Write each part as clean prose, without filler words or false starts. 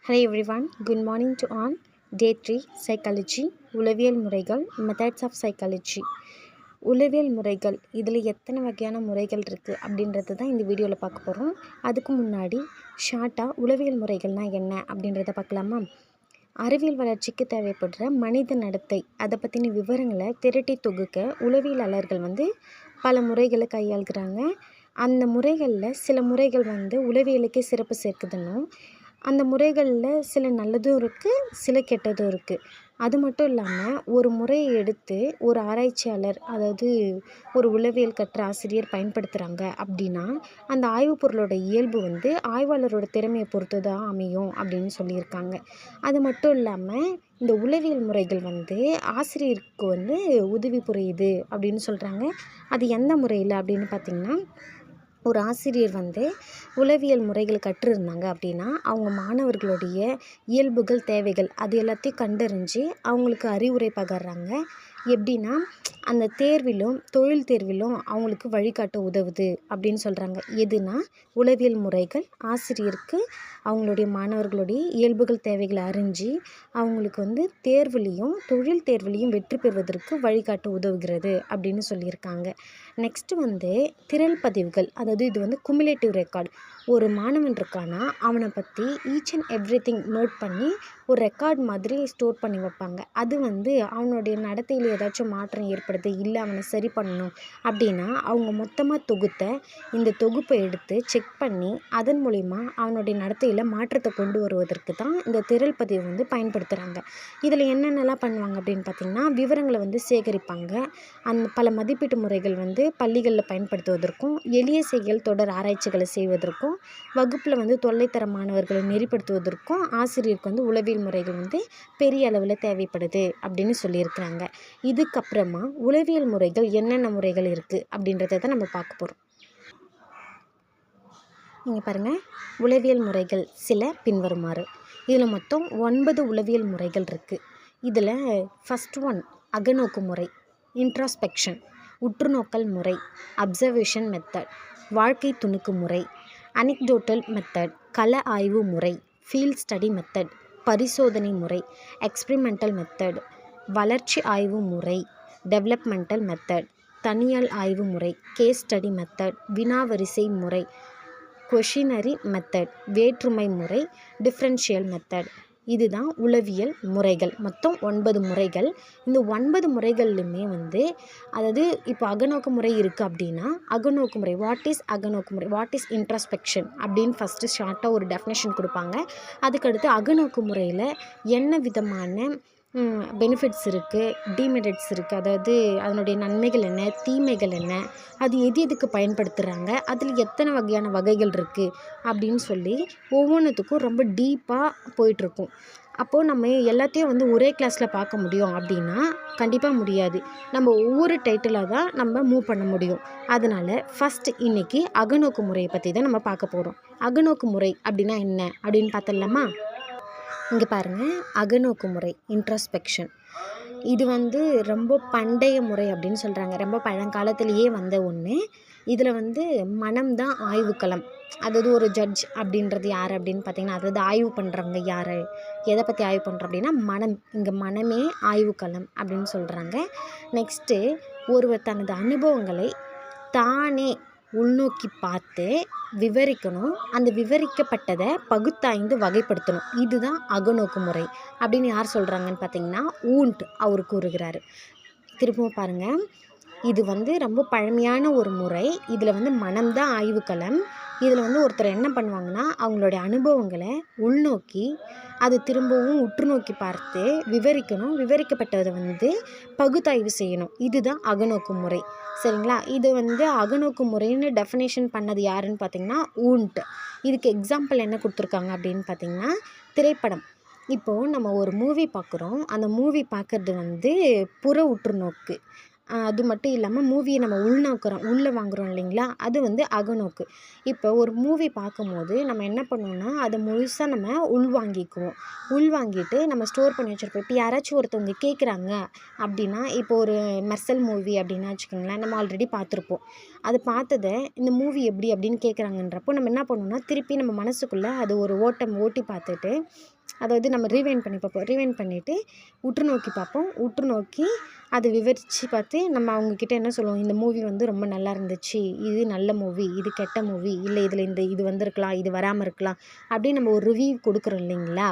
Hello everyone, good morning to all. Day 3 Psychology உளவியல் முறைகள் Methods of Psychology. உளவியல் முறைகள் இதில் எத்தனை வகையான முறைகள் இருக்குது அப்படின்றது தான் இந்த வீடியோவில் பார்க்க போகிறோம். அதுக்கு முன்னாடி ஷார்ட்டாக உளவியல் முறைகள்னால் என்ன அப்படின்றத பார்க்கலாமா? அறிவியல் வளர்ச்சிக்கு தேவைப்படுற மனித நடத்தை அதை பற்றின விவரங்களை திரட்டி தொகுக்க உளவியலாளர்கள் பல முறைகளை கையாளுகிறாங்க. அந்த முறைகளில் சில முறைகள் உளவியலுக்கே சிறப்பு சேர்க்குதுன்னும், அந்த முறைகளில் சில நல்லதும் இருக்குது, சில கெட்டதும் இருக்குது. அது மட்டும் இல்லாமல் ஒரு முறையை எடுத்து ஒரு ஆராய்ச்சியாளர், அதாவது ஒரு உளவியல் கற்ற ஆசிரியர் பயன்படுத்துகிறாங்க அப்படின்னா அந்த ஆய்வு பொருளோட இயல்பு ஆய்வாளரோட திறமையை பொறுத்து தான் அமையும் அப்படின்னு சொல்லியிருக்காங்க. அது மட்டும் இல்லாமல் இந்த உளவியல் முறைகள் ஆசிரியருக்கு உதவி புரியுது அப்படின்னு சொல்கிறாங்க. அது எந்த முறையில் அப்படின்னு பார்த்திங்கன்னா, ஒரு ஆசிரியர் உளவியல் முறைகள் கற்றிருந்தாங்க அப்படின்னா அவங்க மாணவர்களுடைய இயல்புகள், தேவைகள் அது எல்லாத்தையும் கண்டறிஞ்சு அவங்களுக்கு அறிவுரை பகர்றாங்க. எப்படின்னா, அந்த தேர்விலும் தொழில் தேர்விலும் அவங்களுக்கு வழிகாட்ட உதவுது அப்படின்னு சொல்கிறாங்க. எதுனா உளவியல் முறைகள் ஆசிரியருக்கு அவங்களுடைய மாணவர்களுடைய இயல்புகள், தேவைகளை அறிஞ்சு அவங்களுக்கு தேர்வுலேயும் தொழில் தேர்வுலேயும் வெற்றி பெறுவதற்கு வழிகாட்ட உதவுகிறது அப்படின்னு சொல்லியிருக்காங்க. நெக்ஸ்ட்டு திரள் பதிவுகள், அதாவது இது குமுலேட்டிவ் ரெக்கார்டு. ஒரு மாணவன் இருக்கானா அவனை பற்றி each and every thing note பண்ணி ஒரு ரெக்கார்ட் மாதிரி ஸ்டோர் பண்ணி வைப்பாங்க. அது அவனுடைய நடத்தையில் ஏதாச்சும் மாற்றம் ஏற்படுது, இல்லை அவனை சரி பண்ணணும் அப்படின்னா அவங்க மொத்தமாக இந்த தொகுப்பை எடுத்து செக் பண்ணி அதன் மூலிமா அவனுடைய நடத்தையில் மாற்றத்தை கொண்டு வருவதற்கு தான் இந்த திரள் பதிவு பயன்படுத்துகிறாங்க. இதில் என்னென்னலாம் பண்ணுவாங்க அப்படின்னு பார்த்திங்கன்னா, விவரங்களை சேகரிப்பாங்க. அந்த பல மதிப்பீட்டு முறைகள் பள்ளிகளில் பயன்படுத்துவதற்கும், எளிய செயல் தொடர் ஆராய்ச்சிகளை செய்வதற்கும், வகுப்பில் தொல்லைத்தர மாணவர்களை நெறிப்படுத்துவதற்கும் ஆசிரியருக்கு உளவியல் முறைகள் பெரிய அளவில் தேவைப்படுது அப்படின்னு சொல்லியிருக்கிறாங்க. இதுக்கப்புறமா உளவியல் முறைகள் என்னென்ன முறைகள் இருக்குது அப்படின்றத தான் நம்ம பார்க்க போகிறோம். நீங்கள் பாருங்கள், உளவியல் முறைகள் சில பின்வருமாறு. இதில் மொத்தம் 9 உளவியல் முறைகள் இருக்குது. இதில் ஃபஸ்ட் ஒன் அகநோக்கு முறை, இன்ட்ராஸ்பெக்ஷன், உற்றுநோக்கல் முறை, அப்சர்வேஷன் மெத்தட், வாழ்க்கை துணுக்கு முறை, அனிக்டோட்டல் மெத்தட், கள ஆய்வு முறை, ஃபீல்ட் ஸ்டடி மெத்தட், பரிசோதனை முறை, எக்ஸ்பிரிமெண்டல் மெத்தட், வளர்ச்சி ஆய்வு முறை, டெவலப்மெண்டல் மெத்தட், தனியால் ஆய்வு முறை, கேஸ் ஸ்டடி மெத்தட், வினாவரிசை முறை, கொஷினரி மெத்தட், வேற்றுமை முறை, டிஃப்ரென்ஷியல் மெத்தட். இதுதான் உளவியல் முறைகள். மொத்தம் 9 முறைகள். இந்த 9 முறைகள்லையுமே அதாவது இப்போ அகநோக்கு முறை இருக்குது அப்படின்னா, அகநோக்கு முறை வாட் இஸ் அகநோக்கு முறை, வாட் இஸ் இன்ட்ராஸ்பெக்ஷன் அப்படின்னு ஃபஸ்ட்டு ஷார்ட்டாக ஒரு டெஃபினேஷன் கொடுப்பாங்க. அதுக்கடுத்து அகநோக்கு முறையில் என்ன விதமான பெனிஃபிட்ஸ் இருக்குது, டிமெரிட்ஸ் இருக்குது, அதாவது அதனுடைய நன்மைகள் என்ன, தீமைகள் என்ன, அது எதுக்கு பயன்படுத்துகிறாங்க, அதில் எத்தனை வகையான வகைகள் இருக்குது அப்படின்னு சொல்லி ஒவ்வொன்றுத்துக்கும் ரொம்ப டீப்பாக போயிட்டுருக்கும். அப்போது நம்ம எல்லாத்தையும் ஒரே கிளாஸில் பார்க்க முடியும் அப்படின்னா கண்டிப்பாக முடியாது. நம்ம ஒவ்வொரு டைட்டிலாக தான் நம்ம மூவ் பண்ண முடியும். அதனால் ஃபஸ்ட்டு இன்றைக்கி அகநோக்கு முறையை பற்றி தான் நம்ம பார்க்க போகிறோம். அகநோக்கு முறை அப்படின்னா என்ன அப்படின்னு பார்த்துடலாமா? இங்கே பாருங்கள், அகநோக்கு முறை இன்ட்ராஸ்பெக்ஷன் இது ரொம்ப பண்டைய முறை அப்படின்னு சொல்கிறாங்க. ரொம்ப பழங்காலத்திலேயே வந்த ஒன்று. இதில் மனம்தான் ஆய்வுக்களம். அதாவது ஒரு ஜட்ஜ் அப்படின்றது யார் அப்படின்னு பார்த்திங்கன்னா, அதாவது ஆய்வு பண்ணுறவங்க யார், எதை பற்றி ஆய்வு பண்ணுறோம் அப்படின்னா மனம். இங்கே மனமே ஆய்வுக்களம் அப்படின்னு சொல்கிறாங்க. நெக்ஸ்ட்டு ஒருவர் தனது அனுபவங்களை தானே உள்நோக்கி பார்த்து விவரிக்கணும். அந்த விவரிக்கப்பட்டதை பகுத்தாய்ந்து வகைப்படுத்தணும். இதுதான் அகநோக்கு முறை அப்படின்னு யார் சொல்கிறாங்கன்னு பார்த்தீங்கன்னா, ஊண்ட் அவர் கூறுகிறார். திரும்பவும் பாருங்கள், இது ரொம்ப பழமையான ஒரு முறை. இதில் மனம்தான் ஆய்வுக்களம். இதில் ஒருத்தர் என்ன பண்ணுவாங்கன்னா, அவங்களுடைய அனுபவங்களை உள்நோக்கி அது திரும்பவும் உற்று நோக்கி பார்த்து விவரிக்கணும். விவரிக்கப்பட்டதை பகுத்தாய்வு செய்யணும். இதுதான் அகநோக்கு முறை. சரிங்களா? இது அகநோக்கு முறைன்னு டெஃபினேஷன் பண்ணது யாருன்னு பார்த்திங்கன்னா ஊண்ட். இதுக்கு எக்ஸாம்பிள் என்ன கொடுத்துருக்காங்க அப்படின்னு பார்த்திங்கன்னா, திரைப்படம். இப்போது நம்ம ஒரு மூவி பார்க்குறோம். அந்த மூவி பார்க்குறது புற உற்றுநோக்கு. அது மட்டும் இல்லாமல் மூவியை நம்ம உள்நோக்குறோம் உள்ளே வாங்குகிறோம் இல்லைங்களா, அது வந்து அகநோக்கு. இப்போ ஒரு மூவி பார்க்கும்போது நம்ம என்ன பண்ணுவோம்னா அதை முழுசாக நம்ம உள்வாங்கிக்குவோம். உள்வாங்கிட்டு நம்ம ஸ்டோர் பண்ணி வச்சுருப்போம். இப்போ யாராச்சும் ஒருத்தவங்க கேட்குறாங்க அப்படின்னா, இப்போ ஒரு மெர்சல் மூவி அப்படின்னா வச்சுக்கோங்களேன், நம்ம ஆல்ரெடி பார்த்துருப்போம். அது பார்த்ததை இந்த மூவி எப்படி அப்படின்னு கேட்குறாங்கன்றப்போ நம்ம என்ன பண்ணுவோம்னா திருப்பி நம்ம மனசுக்குள்ளே அது ஒரு ஓட்டி பார்த்துட்டு, அதாவது நம்ம ரீவைண்ட் பண்ணி பார்ப்போம். ரீவைண்ட் பண்ணிவிட்டு உற்று நோக்கி பார்ப்போம். உற்று நோக்கி அதை விவரித்து பார்த்து நம்ம அவங்கக்கிட்ட என்ன சொல்லுவோம், இந்த மூவி வந்து ரொம்ப நல்லா இருந்துச்சு, இது நல்ல மூவி, இது கெட்ட மூவி, இல்லை இதில் இது வந்திருக்கலாம், இது வராமல் இருக்கலாம் அப்படின்னு நம்ம ஒரு ரிவ்யூ கொடுக்குறோம் இல்லைங்களா,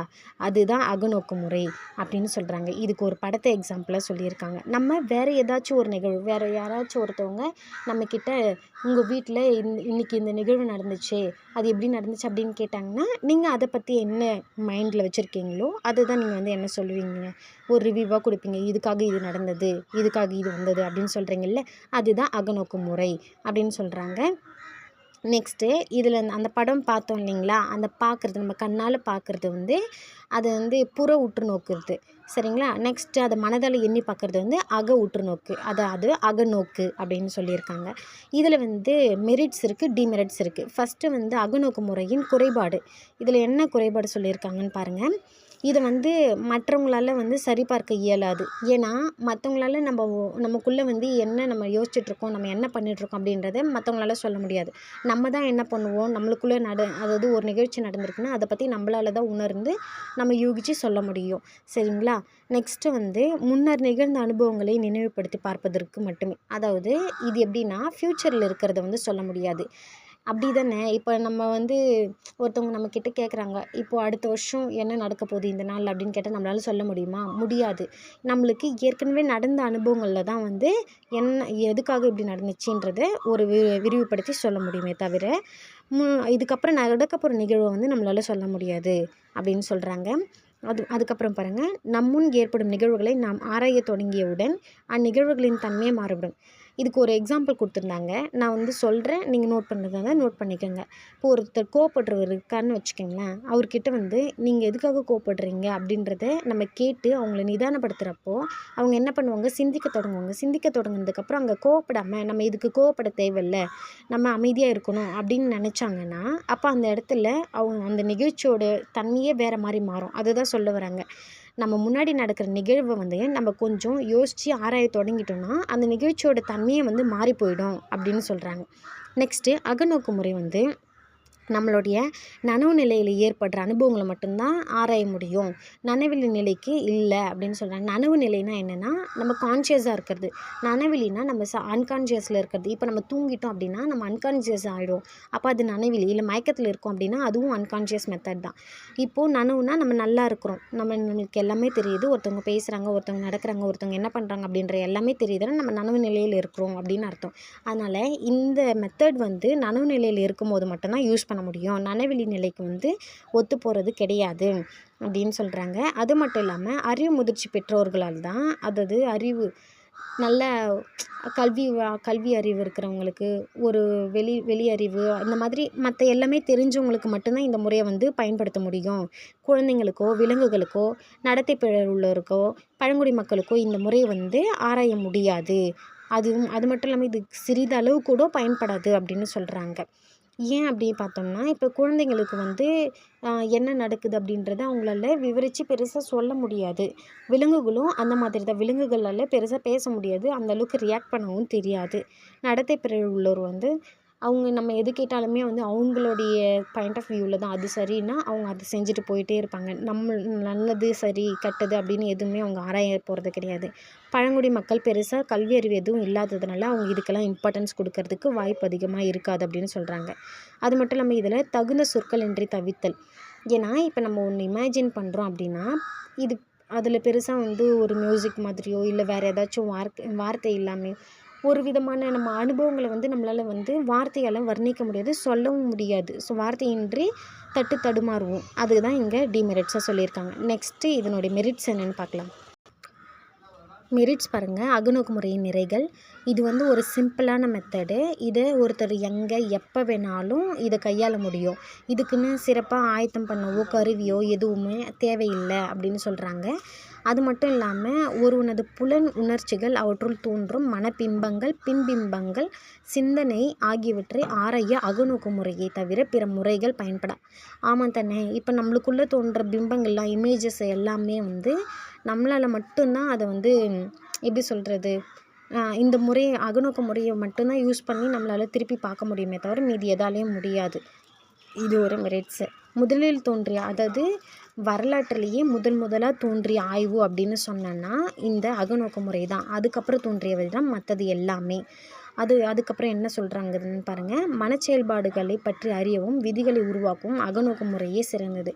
அதுதான் அகநோக்கு முறை அப்படின்னு சொல்கிறாங்க. இதுக்கு ஒரு படத்தை எக்ஸாம்பிளாக சொல்லியிருக்காங்க. நம்ம வேறு ஏதாச்சும் ஒரு நிகழ்வு, வேறு யாராச்சும் ஒருத்தவங்க நம்மக்கிட்ட உங்கள் வீட்டில் இன்றைக்கி இந்த நிகழ்வு நடந்துச்சு, அது எப்படி நடந்துச்சு அப்படின்னு கேட்டாங்கன்னா, நீங்கள் அதை பற்றி என்ன மைண்டில் வச்சுருக்கீங்களோ அதுதான் நீங்கள் வந்து என்ன சொல்லுவீங்க, ஒரு ரிவ்யூவாக கொடுப்பீங்க. இதுக்காக இது நடந்தது, இதுக்காக இது வந்தது அப்படின்னு சொல்கிறீங்கல்ல, அதுதான் அகநோக்கு முறை அப்படின்னு சொல்கிறாங்க. நெக்ஸ்ட்டு இதில் அந்த படம் பார்த்தோம் இல்லைங்களா, அந்த பார்க்குறது நம்ம கண்ணால் பார்க்குறது வந்து அது வந்து புற உற்று நோக்குறது, சரிங்களா. நெக்ஸ்ட்டு அதை மனதால் எண்ணி பார்க்குறது வந்து அக உற்று நோக்கு, அது அகநோக்கு அப்படின்னு சொல்லியிருக்காங்க. இதில் வந்து மெரிட்ஸ் இருக்குது, டிமெரிட்ஸ் இருக்குது. ஃபஸ்ட்டு வந்து அகநோக்கு முறையின் குறைபாடு. இதில் என்ன குறைபாடு சொல்லியிருக்காங்கன்னு பாருங்கள். இதை வந்து மற்றவங்களால வந்து சரிபார்க்க இயலாது. ஏன்னா மற்றவங்களால நமக்குள்ளே வந்து என்ன நம்ம யோசிச்சுட்ருக்கோம், நம்ம என்ன பண்ணிகிட்ருக்கோம் அப்படின்றத மற்றவங்களால சொல்ல முடியாது. நம்ம தான் என்ன பண்ணுவோம், நம்மளுக்குள்ளே அதாவது ஒரு நிகழ்ச்சி நடந்திருக்குன்னா அதை பற்றி நம்மளால தான் உணர்ந்து நம்ம யூகிச்சு சொல்ல முடியும், சரிங்களா. நெக்ஸ்ட்டு வந்து முன்னர் நிகழ்ந்த அனுபவங்களை நினைவுபடுத்தி பார்ப்பதற்கு மட்டுமே. அதாவது இது எப்படின்னா ஃப்யூச்சரில் இருக்கிறத வந்து சொல்ல முடியாது. அப்படி தானே. இப்போ நம்ம வந்து ஒருத்தவங்க நம்மக்கிட்ட கேட்குறாங்க, இப்போது அடுத்த வருஷம் என்ன நடக்க போகுது இந்த நாள் அப்படின்னு கேட்டால் நம்மளால சொல்ல முடியுமா, முடியாது. நம்மளுக்கு ஏற்கனவே நடந்த அனுபவங்களில் தான் வந்து என்ன எதுக்காக இப்படி நடந்துச்சுன்றதை ஒரு விரிவுபடுத்தி சொல்ல முடியுமே தவிர இதுக்கப்புறம் நடக்க போகிற நிகழ்வை வந்து நம்மளால் சொல்ல முடியாது அப்படின்னு சொல்கிறாங்க. அதுக்கப்புறம் பாருங்கள், நம்முன் ஏற்படும் நிகழ்வுகளை நாம் ஆராய தொடங்கியவுடன் அந்நிகழ்வுகளின் தன்மையை மாறுபடும். இதுக்கு ஒரு எக்ஸாம்பிள் கொடுத்துருந்தாங்க, நான் வந்து சொல்கிறேன், நீங்கள் நோட் பண்ணுறதா நோட் பண்ணிக்கோங்க. இப்போ ஒருத்தர் கோவப்படுறவர் இருக்கான்னு வச்சுக்கோங்களேன், அவர்கிட்ட வந்து நீங்கள் எதுக்காக கோவப்படுறீங்க அப்படின்றத நம்ம கேட்டு அவங்கள நிதானப்படுத்துகிறப்போ அவங்க என்ன பண்ணுவாங்க, சிந்திக்க தொடங்குவாங்க. சிந்திக்க தொடங்கினதுக்கப்புறம் அங்கே கோவப்படாமல் நம்ம இதுக்கு கோவப்பட தேவையில்ல, நம்ம அமைதியாக இருக்கணும் அப்படின்னு நினச்சாங்கன்னா அப்போ அந்த இடத்துல அவங்க அந்த நிகழ்ச்சியோட தன்மையே வேறு மாதிரி மாறும். அதுதான் சொல்ல வராங்க. நம்ம முன்னாடி நடக்கிற நிகழ்வை வந்து நம்ம கொஞ்சம் யோசித்து ஆராய தொடங்கிட்டோம்னா அந்த நிகழ்ச்சியோட தன்மையை வந்து மாறி போயிடும் அப்படின்னு சொல்கிறாங்க. நெக்ஸ்ட்டு அகநோக்கு முறை வந்து நம்மளுடைய நனவு நிலையில் ஏற்படுற அனுபவங்களை மட்டும்தான் ஆராய முடியும், நனவெளி நிலைக்கு இல்லை அப்படின்னு சொல்கிறாங்க. நனவு நிலைனா என்னென்னா நம்ம கான்ஷியஸாக இருக்கிறது, நனவெளினா நம்ம அன்கான்ஷியஸில் இருக்கிறது. இப்போ நம்ம தூங்கிட்டோம் அப்படின்னா நம்ம அன்கான்ஷியஸ் ஆகிடும், அப்போ அது நனவெளி. இல்லை மயக்கத்தில் இருக்கோம் அப்படின்னா அதுவும் அன்கான்ஷியஸ் மெத்தட் தான். இப்போது நனவுனா நம்ம நல்லா இருக்கிறோம், நம்மளுக்கு எல்லாமே தெரியுது, ஒருத்தவங்க பேசுகிறாங்க, ஒருத்தவங்க நடக்கிறாங்க, ஒருத்தவங்க என்ன பண்ணுறாங்க அப்படின்ற எல்லாமே தெரியுதுன்னா நம்ம நனவு நிலையில் இருக்கிறோம் அப்படின்னு அர்த்தம். அதனால் இந்த மெத்தட் வந்து நனவு நிலையில் இருக்கும்போது மட்டும்தான் யூஸ் பண்ண முடியும், நனவெளி நிலைக்கு வந்து ஒத்து போகிறது கிடையாது அப்படின்னு சொல்கிறாங்க. அது மட்டும் இல்லாமல் அறிவு முதிர்ச்சி பெற்றோர்களால் தான், அதாவது அறிவு நல்ல கல்வி அறிவு இருக்கிறவங்களுக்கு, ஒரு வெளி அறிவு அந்த மாதிரி மற்ற எல்லாமே தெரிஞ்சவங்களுக்கு மட்டும்தான் இந்த முறையை வந்து பயன்படுத்த முடியும். குழந்தைங்களுக்கோ விலங்குகளுக்கோ நடத்தை பிழை உள்ளவருக்கோ பழங்குடி மக்களுக்கோ இந்த முறையை வந்து ஆராய முடியாது. அது மட்டும் இல்லாமல் இது சிறிதளவு கூட பயன்படாது அப்படின்னு சொல்கிறாங்க. ஏன் அப்படின்னு பார்த்தோம்னா, இப்போ குழந்தைங்களுக்கு வந்து என்ன நடக்குது அப்படின்றத அவங்களால விவரித்து பெருசாக சொல்ல முடியாது. விலங்குகளும் அந்த மாதிரி தான், விலங்குகளால் பெருசாக பேச முடியாது, அந்தளவுக்கு ரியாக்ட் பண்ணவும் தெரியாது. நடத்தை பிழை உள்ளோர் வந்து அவங்க நம்ம எது கேட்டாலுமே வந்து அவங்களுடைய பாயிண்ட் ஆஃப் வியூவில் தான், அது சரின்னா அவங்க அதை செஞ்சுட்டு போயிட்டே இருப்பாங்க. நல்லது சரி கெட்டது அப்படின்னு எதுவுமே அவங்க ஆராய போகிறது கிடையாது. பழங்குடி மக்கள் பெருசாக கல்வி அறிவு எதுவும் இல்லாததுனால அவங்க இதுக்கெல்லாம் இம்பார்ட்டன்ஸ் கொடுக்கறதுக்கு வாய்ப்பு அதிகமாக இருக்காது அப்படின்னு சொல்கிறாங்க. அது மட்டும் இல்லாமல் இதில் தகுந்த சொற்கள் இன்றி தவித்தல். ஏன்னா இப்போ நம்ம ஒன்று இமேஜின் பண்ணுறோம் அப்படின்னா இது அதில் பெருசாக வந்து ஒரு மியூசிக் மாதிரியோ இல்லை வேறு ஏதாச்சும் வார்த்தை இல்லாமல் ஒரு விதமான நம்ம அனுபவங்களை வந்து நம்மளால் வந்து வார்த்தையால் வர்ணிக்க முடியாது, சொல்லவும் முடியாது. ஸோ வார்த்தையின்றி தடுமாறுவோம். அதுதான் இங்கே டிமெரிட்ஸாக சொல்லியிருக்காங்க. நெக்ஸ்ட்டு இதனுடைய மெரிட்ஸ் என்னென்னு பார்க்கலாம். மெரிட்ஸ் பாருங்கள், அகநோக்கு முறையின் நிறைகள். இது வந்து ஒரு சிம்பிளான மெத்தடு. இதை ஒருத்தர் எங்கே எப்போ வேணாலும் இதை கையாள முடியும். இதுக்குன்னு சிறப்பாக ஆயத்தம் பண்ணவோ கருவியோ எதுவுமே தேவையில்லை அப்படின்னு சொல்கிறாங்க. அது மட்டும் இல்லாமல் ஒருவனது புலன் உணர்ச்சிகள் அவற்றுள் தோன்றும் மனப்பிம்பங்கள் பின்பிம்பங்கள் சிந்தனை ஆகியவற்றை ஆராய அகநோக்கு முறையை தவிர பிற முறைகள் பயன்பட. ஆமாம் தானே. இப்போ நம்மளுக்குள்ளே தோன்ற பிம்பங்கள்லாம் இமேஜஸ் எல்லாமே வந்து நம்மளால் மட்டும்தான் அதை வந்து எப்படி சொல்கிறது, இந்த முறை அகநோக்கு முறையை மட்டும்தான் யூஸ் பண்ணி நம்மளால் திருப்பி பார்க்க முடியுமே தவிர மீதி எதாலேயும் முடியாது. இது ஒரு மெரிட்ஸு. முதலில் தோன்றிய, அதாவது வரலாற்றிலேயே முதலாக தோன்றிய ஆய்வு அப்படின்னு சொன்னோன்னா இந்த அகநோக்கு முறை தான். அதுக்கப்புறம் தோன்றியவை தான் மற்றது எல்லாமே. அதுக்கப்புறம் என்ன சொல்கிறாங்கன்னு பாருங்கள். மனச்செயல்பாடுகளை பற்றி அறியவும் விதிகளை உருவாக்கவும் அகநோக்கு முறையே சிறந்தது.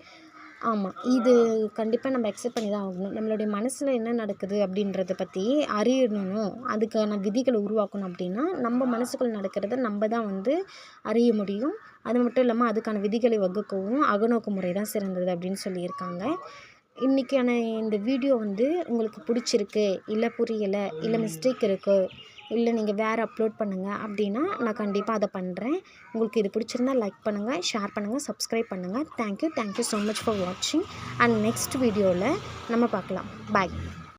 ஆமாம், இது கண்டிப்பாக நம்ம அக்செப்ட் பண்ணி தான் ஆகணும். நம்மளுடைய மனசில் என்ன நடக்குது அப்படின்றத பற்றி அறியணும், அதுக்கான விதிகளை உருவாக்கணும் அப்படின்னா நம்ம மனசுக்குள் நடக்கிறத நம்ம தான் வந்து அறிய முடியும். அது மட்டும் இல்லாமல் அதுக்கான விதிகளை வகுக்கவும் அகநோக்கு முறை தான் சிறந்தது அப்படின்னு சொல்லியிருக்காங்க. இன்றைக்கான இந்த வீடியோ வந்து உங்களுக்கு பிடிச்சிருக்கு, இல்லை புரியலை, இல்லை மிஸ்டேக் இருக்குது, இல்லை நீங்கள் வேறு அப்லோட் பண்ணுங்கள் அப்படின்னா நான் கண்டிப்பாக அதை பண்ணுறேன். உங்களுக்கு இது பிடிச்சிருந்தா லைக் பண்ணுங்கள், ஷேர் பண்ணுங்கள், சப்ஸ்கிரைப் பண்ணுங்கள். தேங்க்யூ ஸோ மச் ஃபார் வாட்சிங். அண்ட் நெக்ஸ்ட் வீடியோவில் நம்ம பார்க்கலாம். பாய்.